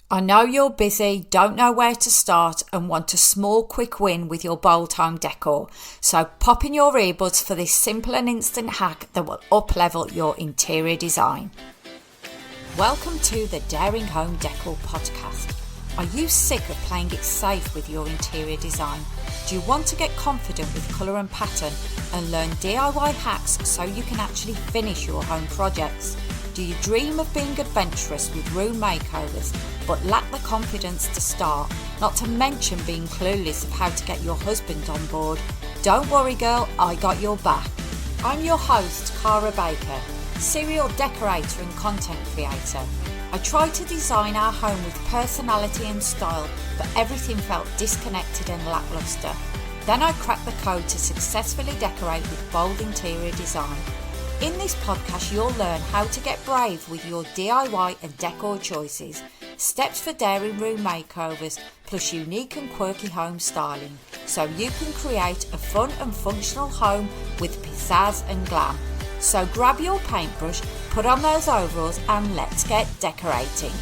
I know you're busy, don't know where to start and want a small quick win with your bold home decor. So pop in your earbuds for this simple and instant hack that will up-level your interior design. Welcome to the Daring Home Decor podcast. Are you sick of playing it safe with your interior design? Do you want to get confident with colour and pattern and learn DIY hacks so you can actually finish your home projects? Do you dream of being adventurous with room makeovers but lack the confidence to start, not to mention being clueless of how to get your husband on board? Don't worry girl, I got your back. I'm your host, Cara Baker, serial decorator and content creator. I tried to design our home with personality and style, but everything felt disconnected and lackluster. Then I cracked the code to successfully decorate with bold interior design. In this podcast, you'll learn how to get brave with your DIY and decor choices, steps for daring room makeovers, plus unique and quirky home styling, so you can create a fun and functional home with pizzazz and glam. So grab your paintbrush, put on those overalls and let's get decorating.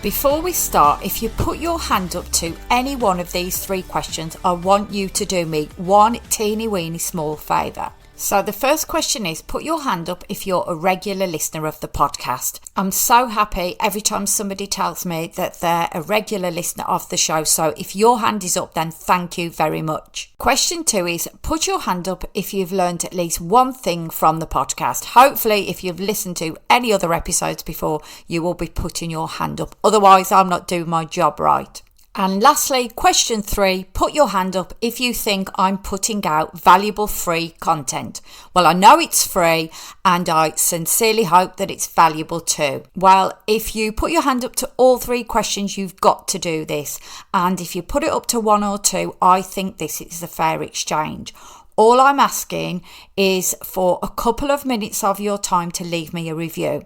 Before we start, if you put your hand up to any one of these three questions, I want you to do me one teeny weeny small favour. So the first question is, put your hand up if you're a regular listener of the podcast. I'm so happy every time somebody tells me that they're a regular listener of the show. So if your hand is up, then thank you very much. Question 2 is, put your hand up if you've learned at least one thing from the podcast. Hopefully, if you've listened to any other episodes before, you will be putting your hand up. Otherwise, I'm not doing my job right. And lastly, question 3, put your hand up if you think I'm putting out valuable free content. Well, I know it's free and I sincerely hope that it's valuable too. Well, if you put your hand up to all 3 questions, you've got to do this. And if you put it up to 1 or 2, I think this is a fair exchange. All I'm asking is for a couple of minutes of your time to leave me a review.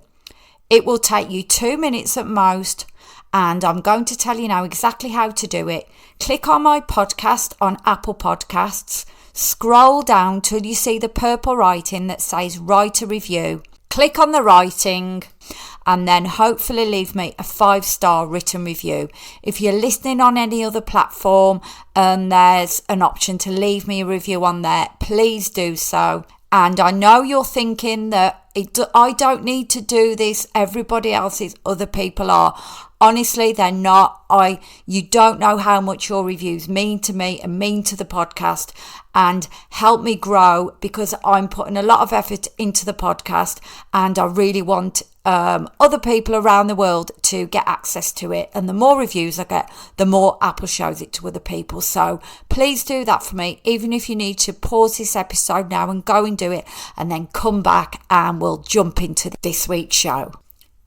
It will take you 2 minutes at most. And I'm going to tell you now exactly how to do it. Click on my podcast on Apple Podcasts. Scroll down till you see the purple writing that says write a review. Click on the writing and then hopefully leave me a 5-star written review. If you're listening on any other platform and there's an option to leave me a review on there, please do so. And I know you're thinking that I don't need to do this. Everybody else is, other people are. Honestly, they're not. You don't know how much your reviews mean to me and mean to the podcast and help me grow, because I'm putting a lot of effort into the podcast and I really want other people around the world to get access to it. And the more reviews I get, the more Apple shows it to other people. So please do that for me, even if you need to pause this episode now and go and do it and then come back and we'll jump into this week's show.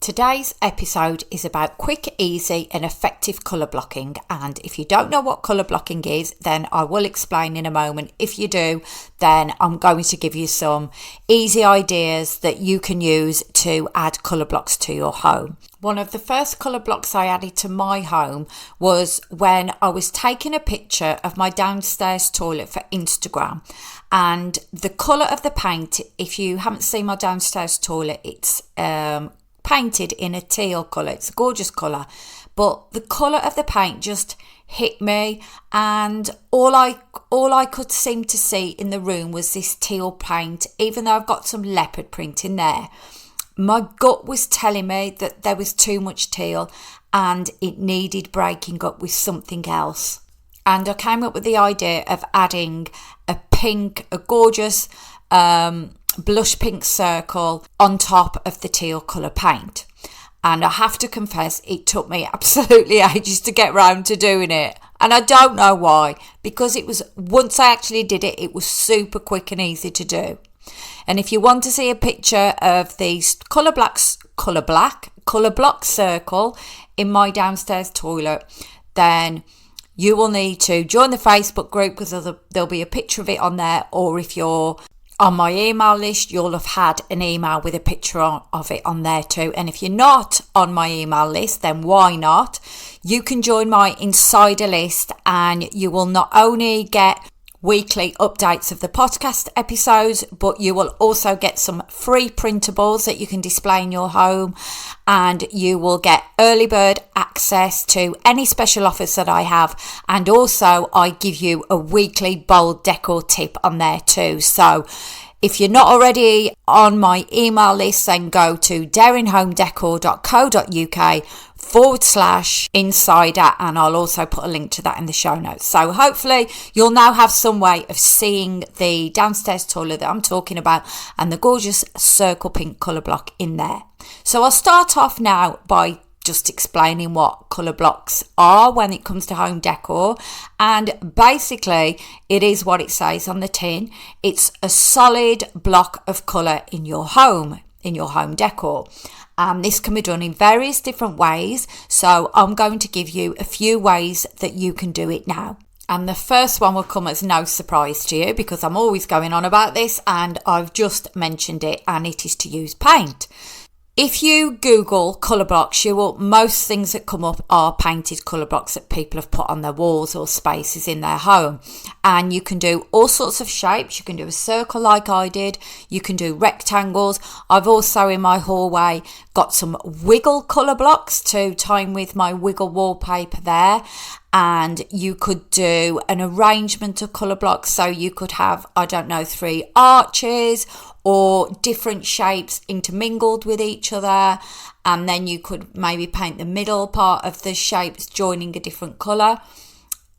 Today's episode is about quick, easy and effective colour blocking, and if you don't know what colour blocking is, then I will explain in a moment. If you do, then I'm going to give you some easy ideas that you can use to add colour blocks to your home. One of the first colour blocks I added to my home was when I was taking a picture of my downstairs toilet for Instagram, and the colour of the paint, if you haven't seen my downstairs toilet, it's painted in a teal colour. It's a gorgeous colour, but the colour of the paint just hit me, and all I could seem to see in the room was this teal paint, even though I've got some leopard print in there. My gut was telling me that there was too much teal and it needed breaking up with something else. And I came up with the idea of adding a gorgeous blush pink circle on top of the teal colour paint. And I have to confess, it took me absolutely ages to get round to doing it. And I don't know why, because once I actually did it, it was super quick and easy to do. And if you want to see a picture of the colour block circle in my downstairs toilet, then you will need to join the Facebook group, because there'll be a picture of it on there. Or if you're on my email list, you'll have had an email with a picture of it on there too. And if you're not on my email list, then why not? You can join my insider list and you will not only get weekly updates of the podcast episodes, but you will also get some free printables that you can display in your home, and you will get early bird access to any special offers that I have, and also I give you a weekly bold decor tip on there too. So if you're not already on my email list, then go to daringhomedecor.co.uk/insider, and I'll also put a link to that in the show notes. So hopefully you'll now have some way of seeing the downstairs toilet that I'm talking about and the gorgeous circle pink colour block in there. So I'll start off now by just explaining what colour blocks are when it comes to home decor. And basically it is what it says on the tin. It's a solid block of colour in your home decor. And this can be done in various different ways. So I'm going to give you a few ways that you can do it now. And the first one will come as no surprise to you because I'm always going on about this and I've just mentioned it, and it is to use paint. If you Google colour blocks, most things that come up are painted colour blocks that people have put on their walls or spaces in their home. And you can do all sorts of shapes. You can do a circle like I did. You can do rectangles. I've also in my hallway got some wiggle colour blocks to time with my wiggle wallpaper there. And you could do an arrangement of colour blocks. So you could have, 3 arches or different shapes intermingled with each other. And then you could maybe paint the middle part of the shapes joining a different colour.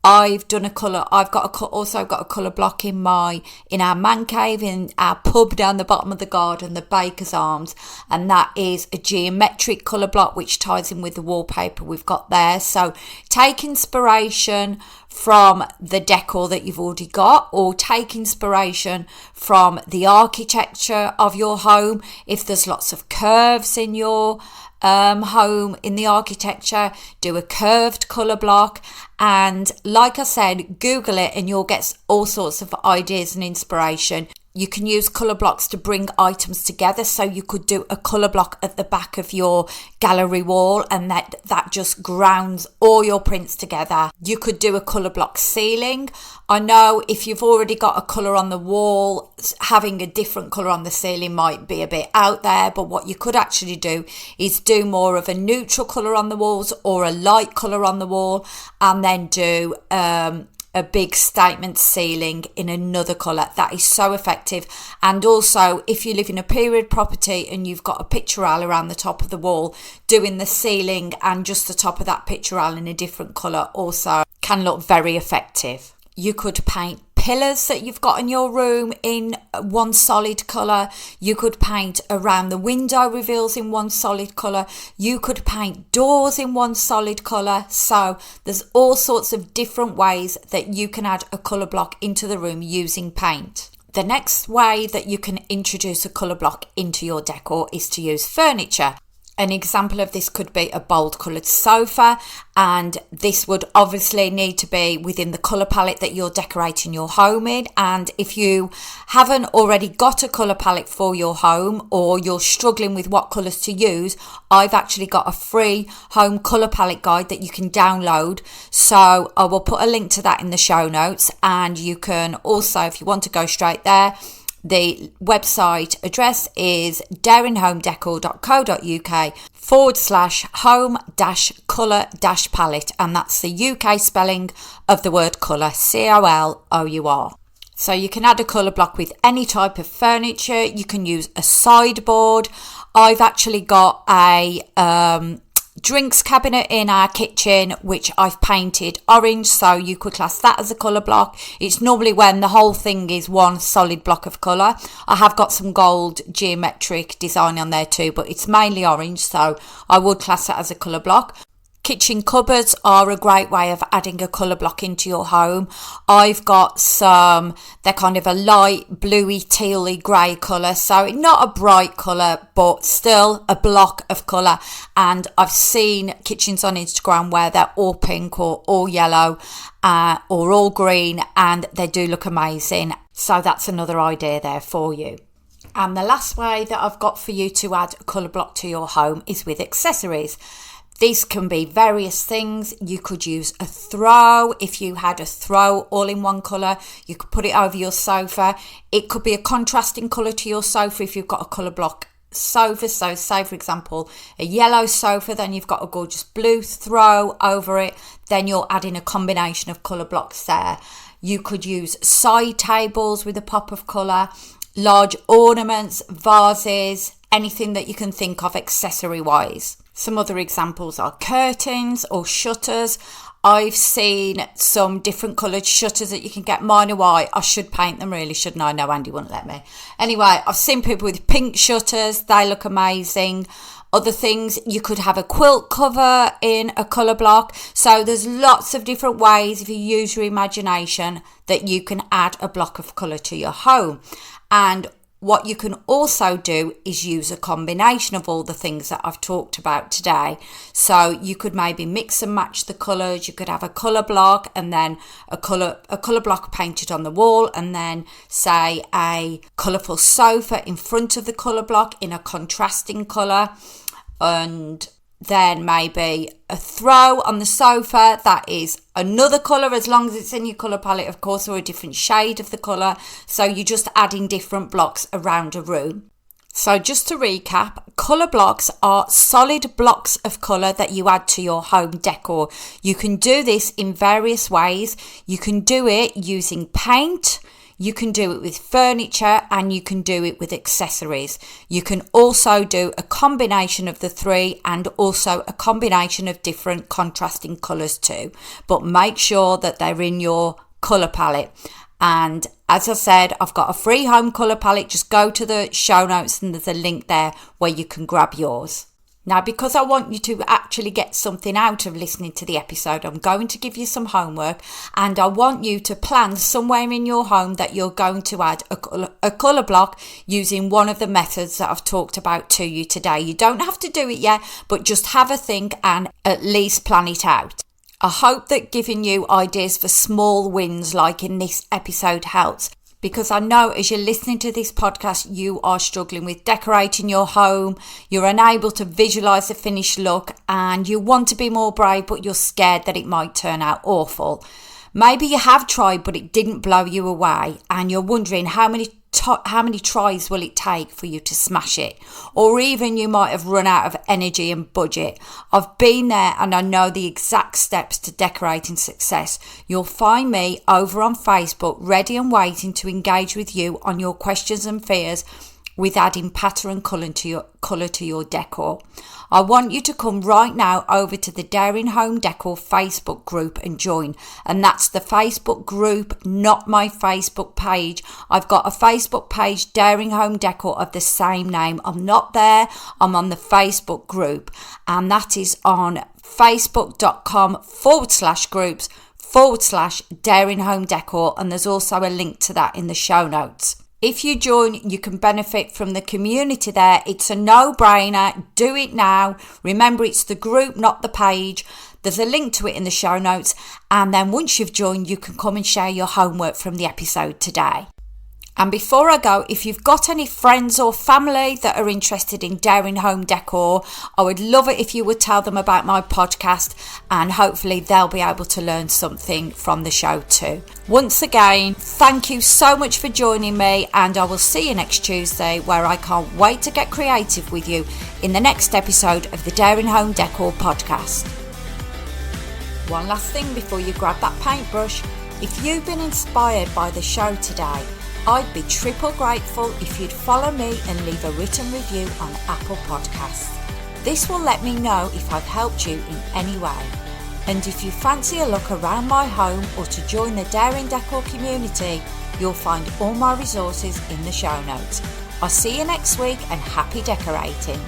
I've also got a colour block in our man cave, in our pub down the bottom of the garden, the Baker's Arms, and that is a geometric colour block which ties in with the wallpaper we've got there. So take inspiration from the decor that you've already got, or take inspiration from the architecture of your home. If there's lots of curves in your home, in the architecture, do a curved colour block. And like I said, Google it and you'll get all sorts of ideas and inspiration. You can use colour blocks to bring items together. So you could do a colour block at the back of your gallery wall, and that just grounds all your prints together. You could do a colour block ceiling. I know if you've already got a colour on the wall, having a different colour on the ceiling might be a bit out there, but what you could actually do is do more of a neutral colour on the walls or a light colour on the wall, and then do a big statement ceiling in another colour. That is so effective. And also if you live in a period property and you've got a pictorial around the top of the wall, doing the ceiling and just the top of that pictorial in a different colour also can look very effective. You could paint pillars that you've got in your room in one solid colour. You could paint around the window reveals in one solid colour. You could paint doors in one solid colour. So there's all sorts of different ways that you can add a colour block into the room using paint. The next way that you can introduce a colour block into your decor is to use furniture. An example of this could be a bold coloured sofa, and this would obviously need to be within the colour palette that you're decorating your home in. And if you haven't already got a colour palette for your home, or you're struggling with what colours to use, I've actually got a free home colour palette guide that you can download. So I will put a link to that in the show notes, and you can also, if you want to go straight there, the website address is daringhomedecor.co.uk/home-colour-palette, and that's the UK spelling of the word colour, COLOUR. So you can add a colour block with any type of furniture. You can use a sideboard. I've actually got a drinks cabinet in our kitchen which I've painted orange, so you could class that as a colour block. It's normally when the whole thing is one solid block of colour. I have got some gold geometric design on there too, but it's mainly orange, so I would class it as a colour block. Kitchen cupboards are a great way of adding a colour block into your home. I've got some, they're kind of a light bluey tealy grey colour, so not a bright colour but still a block of colour. And I've seen kitchens on Instagram where they're all pink or all yellow or all green, and they do look amazing. So that's another idea there for you. And the last way that I've got for you to add a colour block to your home is with accessories. This can be various things. You could use a throw. If you had a throw all in one colour, you could put it over your sofa. It could be a contrasting colour to your sofa if you've got a colour block sofa. So say, for example, a yellow sofa, then you've got a gorgeous blue throw over it. Then you're adding a combination of colour blocks there. You could use side tables with a pop of colour, large ornaments, vases, anything that you can think of accessory-wise. Some other examples are curtains or shutters. I've seen some different coloured shutters that you can get. Mine are white. I should paint them really, shouldn't I? No, Andy wouldn't let me. Anyway, I've seen people with pink shutters. They look amazing. Other things, you could have a quilt cover in a colour block. So there's lots of different ways, if you use your imagination, that you can add a block of colour to your home. And what you can also do is use a combination of all the things that I've talked about today. So you could maybe mix and match the colours. You could have a colour block and then a colour block painted on the wall, and then say a colourful sofa in front of the colour block in a contrasting colour, and then maybe a throw on the sofa that is another colour, as long as it's in your colour palette, of course, or a different shade of the colour. So you're just adding different blocks around a room. So just to recap, colour blocks are solid blocks of colour that you add to your home decor. You can do this in various ways. You can do it using paint. You can do it with furniture, and you can do it with accessories. You can also do a combination of the three, and also a combination of different contrasting colours too. But make sure that they're in your colour palette. And as I said, I've got a free home colour palette. Just go to the show notes and there's a link there where you can grab yours. Now, because I want you to actually get something out of listening to the episode, I'm going to give you some homework, and I want you to plan somewhere in your home that you're going to add a colour block using one of the methods that I've talked about to you today. You don't have to do it yet, but just have a think and at least plan it out. I hope that giving you ideas for small wins like in this episode helps. Because I know as you're listening to this podcast, you are struggling with decorating your home, you're unable to visualise the finished look, and you want to be more brave, but you're scared that it might turn out awful. Maybe you have tried, but it didn't blow you away, and you're wondering how many tries will it take for you to smash it? Or even you might have run out of energy and budget. I've been there, and I know the exact steps to decorating success. You'll find me over on Facebook, ready and waiting to engage with you on your questions and fears with adding pattern and colour to your decor. I want you to come right now over to the Daring Home Decor Facebook group and join. And that's the Facebook group, not my Facebook page. I've got a Facebook page, Daring Home Decor, of the same name. I'm not there. I'm on the Facebook group. And that is on facebook.com/groups/Daring Home Decor. And there's also a link to that in the show notes. If you join, you can benefit from the community there. It's a no-brainer. Do it now. Remember, it's the group, not the page. There's a link to it in the show notes. And then once you've joined, you can come and share your homework from the episode today. And before I go, if you've got any friends or family that are interested in Daring Home Decor, I would love it if you would tell them about my podcast, and hopefully they'll be able to learn something from the show too. Once again, thank you so much for joining me, and I will see you next Tuesday, where I can't wait to get creative with you in the next episode of the Daring Home Decor podcast. One last thing before you grab that paintbrush. If you've been inspired by the show today, I'd be triple grateful if you'd follow me and leave a written review on Apple Podcasts. This will let me know if I've helped you in any way. And if you fancy a look around my home or to join the Daring Decor community, you'll find all my resources in the show notes. I'll see you next week, and happy decorating.